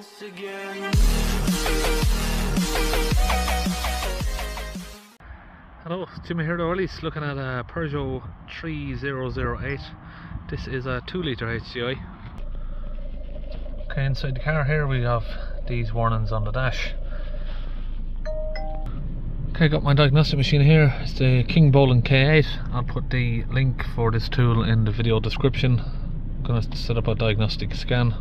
once again. Hello, Jimmy here, the Willys, looking at a Peugeot 3008. This is a 2-litre HDI. Okay, inside the car here we have these warnings on the dash. Okay, got my diagnostic machine here. It's the King Bowling K8. I'll put the link for this tool in the video description. I'm going to set up a diagnostic scan.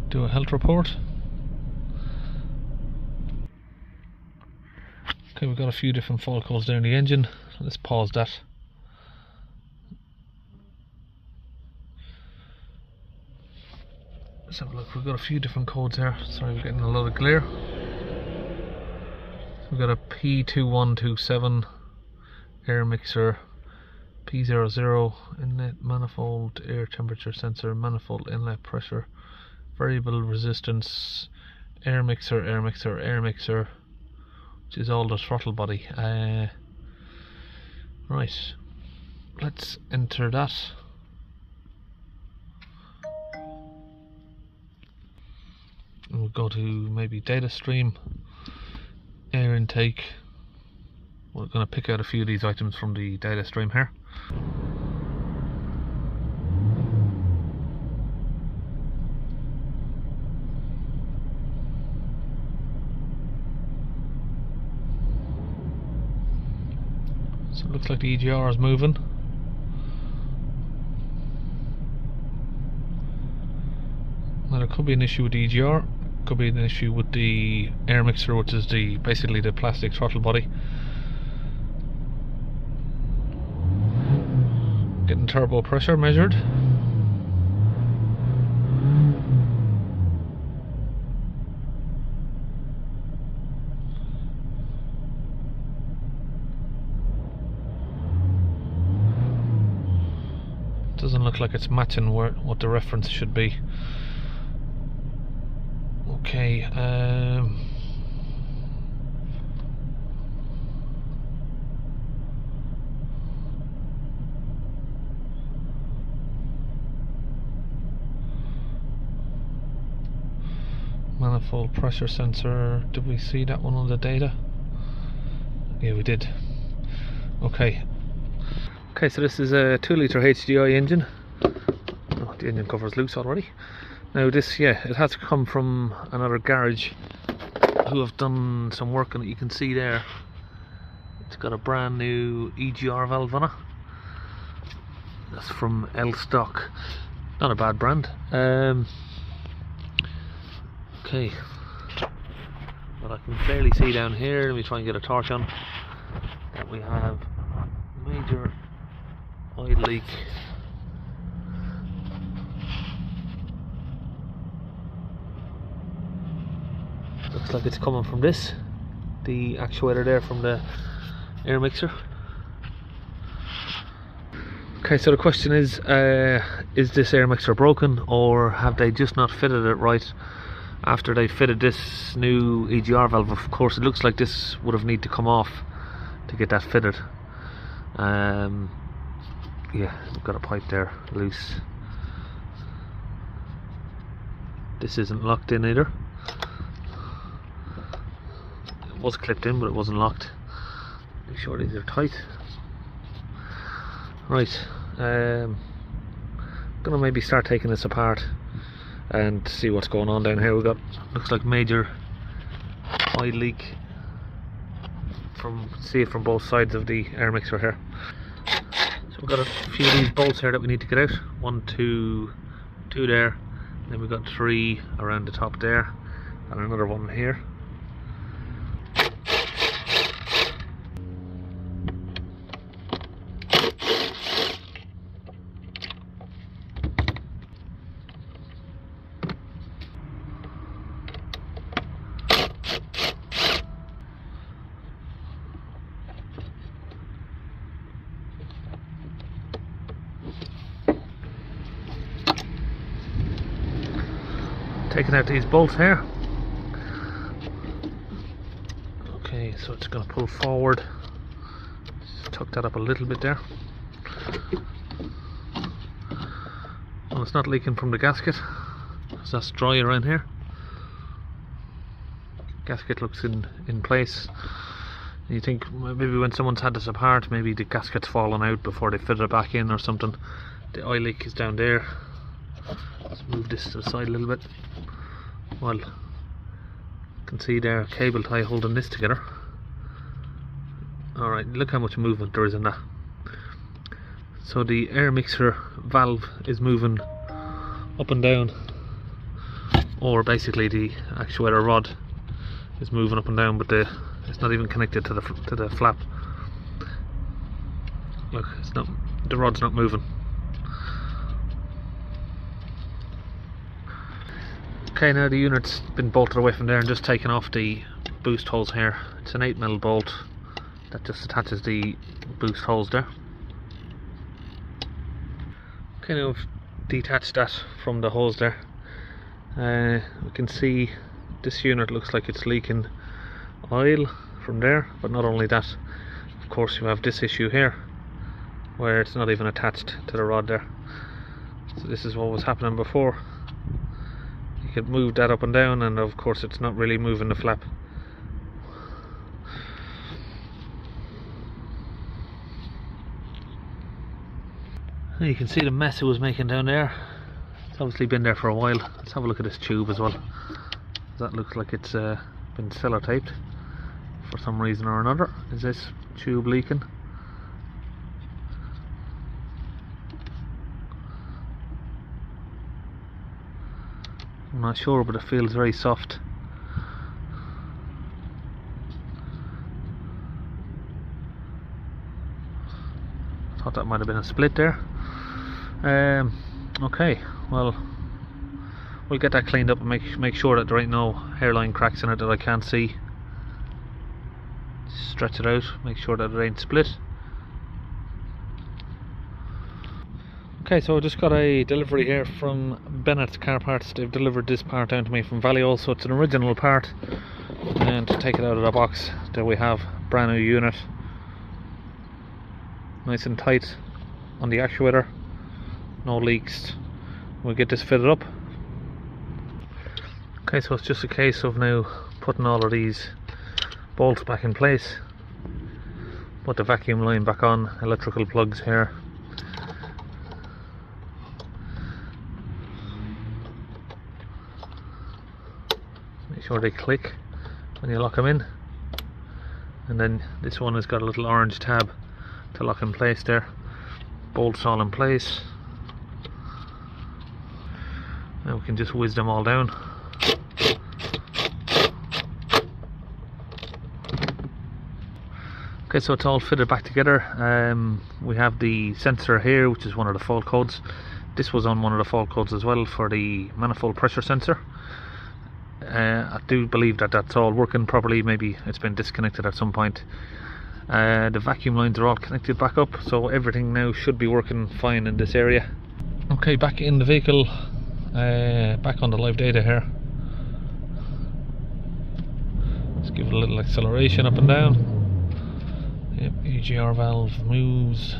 Do a health report. Okay, we've got a few different fault codes there in the engine. Let's pause that. Let's have a look. We've got a few different codes here. Sorry, we're getting a lot of glare. So we've got a P2127 air mixer, P00 inlet manifold air temperature sensor, manifold inlet pressure, variable resistance, air mixer, which is all the throttle body. Right, let's enter that. And we'll go to maybe data stream, air intake. We're going to pick out a few of these items from the data stream here. So it looks like the EGR is moving. Now there could be an issue with the EGR, could be an issue with the air mixer, which is basically the plastic throttle body. Getting turbo pressure measured. Doesn't look like it's matching what the reference should be. Okay, manifold pressure sensor, did we see that one on the data? Yeah, we did. Okay, so this is a 2-litre HDI engine. Oh, the engine cover is loose already. Now this, yeah, it has come from another garage who have done some work on it. You can see there it's got a brand new EGR valve on it. That's from L Stock, not a bad brand. Okay, what I can clearly see down here, let me try and get a torch on, that we have major oil leak. Looks like it's coming from this, the actuator there from the air mixer. Okay, so the question is this air mixer broken, or have they just not fitted it right after they fitted this new EGR valve? Of course, it looks like this would have need to come off to get that fitted. Yeah, we've got a pipe there loose. This isn't locked in either. It was clipped in, but it wasn't locked. Make sure these are tight. Right, gonna maybe start taking this apart and see what's going on down here. We've got, looks like major oil leak see it from both sides of the air mixer here. So we've got a few of these bolts here that we need to get out. 1, 2, 2 there, then we've got 3 around the top there, and another one here. taking out these bolts here. Okay, so it's going to pull forward. Just tuck that up a little bit there. Well, it's not leaking from the gasket, because that's dry around here. Gasket looks in place. You think maybe when someone's had this apart, maybe the gasket's fallen out before they fit it back in or something. The oil leak is down there. Let's move this to the side a little bit. Well, you can see there a cable tie holding this together. Alright, look how much movement there is in that. So the air mixer valve is moving up and down, or basically the actuator rod is moving up and down, but it's not even connected to the flap. Look, it's not, the rod's not moving. Okay, now the unit's been bolted away from there and just taken off the boost hose here. It's an 8mm bolt that just attaches the boost hose there. Okay, now we've detached that from the hose there. We can see this unit looks like it's leaking oil from there, but not only that, of course you have this issue here where it's not even attached to the rod there. So this is what was happening before. You could move that up and down, and of course it's not really moving the flap. You can see the mess it was making down there. It's obviously been there for a while. Let's have a look at this tube as well. That looks like it's been sellotaped for some reason or another. Is this tube leaking? I'm not sure, but it feels very soft. Thought that might have been a split there. Okay, well, we'll get that cleaned up and make sure that there ain't no hairline cracks in it that I can't see. Stretch it out, make sure that it ain't split. Okay, so I just got a delivery here from Bennett's Car Parts. They've delivered this part down to me from Valley, so it's an original part. And to take it out of the box, there we have brand new unit, nice and tight on the actuator, no leaks. We'll get this fitted up. Okay, so it's just a case of now putting all of these bolts back in place, put the vacuum line back on, electrical plugs here. Make sure they click when you lock them in, and then this one has got a little orange tab to lock in place there. Bolts all in place. Now we can just whiz them all down. Okay, so it's all fitted back together. We have the sensor here, which is one of the fault codes. This was on one of the fault codes as well for the manifold pressure sensor. I do believe that that's all working properly. Maybe it's been disconnected at some point. The vacuum lines are all connected back up, so everything now should be working fine in this area. Okay, back in the vehicle, back on the live data here. Let's give it a little acceleration up and down. Yep, EGR valve moves.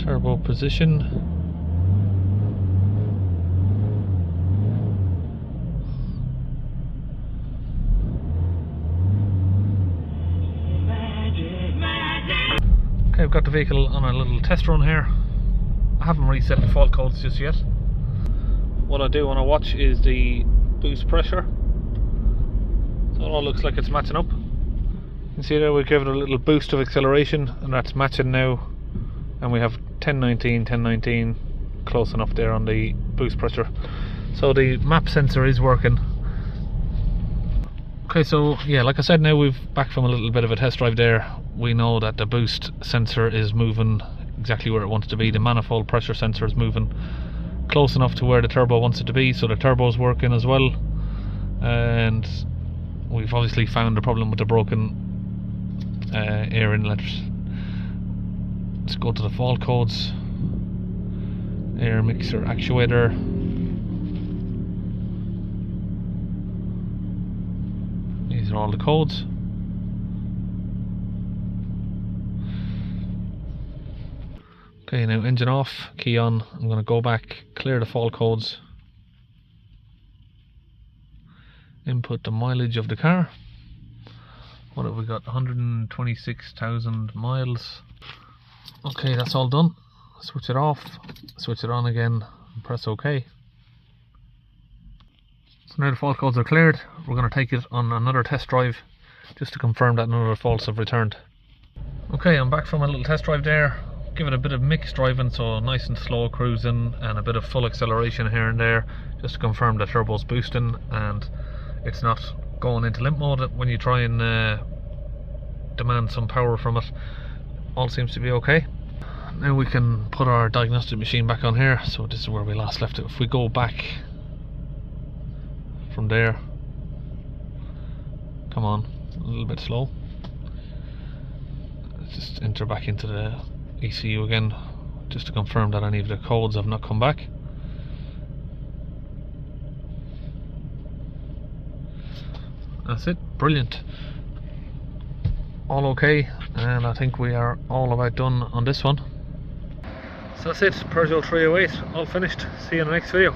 Turbo position. Okay, I've got the vehicle on a little test run here. I haven't reset the fault codes just yet. What I do want to watch is the boost pressure. So it all looks like it's matching up. You can see there we've given a little boost of acceleration, and that's matching now. And we have 1019, 1019, close enough there on the boost pressure. So the map sensor is working. Okay, so yeah, like I said, now we've back from a little bit of a test drive there. We know that the boost sensor is moving exactly where it wants to be. The manifold pressure sensor is moving close enough to where the turbo wants it to be, so the turbo's working as well. And we've obviously found the problem with the broken air inlet Let's go to the fault codes. Air mixer actuator. These are all the codes. Okay, now engine off, key on. I'm going to go back, clear the fault codes, input the mileage of the car. What have we got? 126,000 miles. Okay, that's all done. Switch it off, switch it on again, and press OK. So now the fault codes are cleared. We're going to take it on another test drive just to confirm that none of the faults have returned. Okay, I'm back from a little test drive there. Give it a bit of mixed driving, so nice and slow cruising and a bit of full acceleration here and there, just to confirm the turbo's boosting and it's not going into limp mode when you try and demand some power from it. All seems to be okay. Now we can put our diagnostic machine back on here. So this is where we last left it. If we go back from there, come on, a little bit slow. Let's just enter back into the ECU again, just to confirm that any of the codes have not come back. That's it, brilliant. All okay, and I think we are all about done on this one. So that's it, Peugeot 308, all finished. See you in the next video.